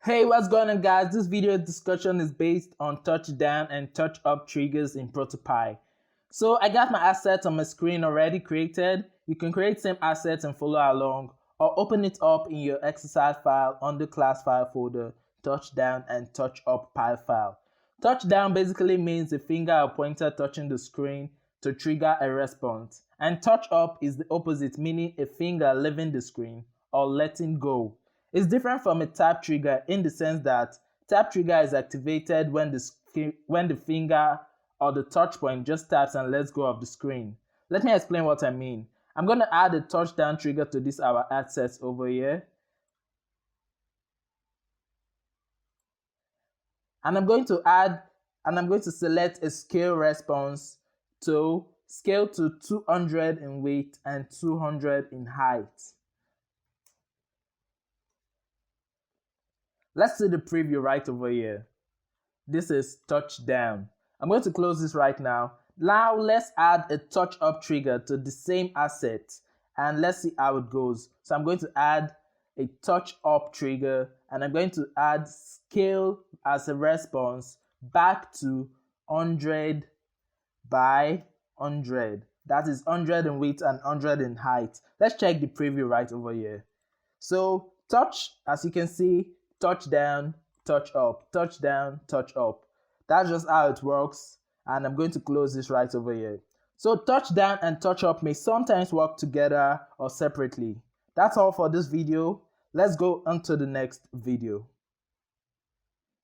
Hey, what's going on, guys? This video discussion is based on touch down and touch up triggers in Protopie. So I got my assets on my screen already created. You can create same assets and follow along, or open it up in your exercise file under class file folder, touch down and touch up pile file. Touch down basically means a finger or pointer touching the screen to trigger a response. And touch up is the opposite, meaning a finger leaving the screen or letting go. It's different from a tap trigger in the sense that tap trigger is activated when the finger or the touch point just taps and lets go of the screen. Let me explain what I mean. I'm going to add a touchdown trigger to this our assets over here. And I'm going to select a scale response to scale to 200 in width and 200 in height. Let's see the preview right over here. This is touch down. I'm going to close this right now. Now let's add a touch up trigger to the same asset and let's see how it goes. So I'm going to add a touch up trigger and I'm going to add scale as a response back to 100 by 100. That is 100 in width and 100 in height. Let's check the preview right over here. So touch, as you can see, touch down, touch up, touch down, touch up. That's just how it works, and I'm going to close this right over here. So touch down and touch up may sometimes work together or separately. That's all for this video. Let's go on to the next video.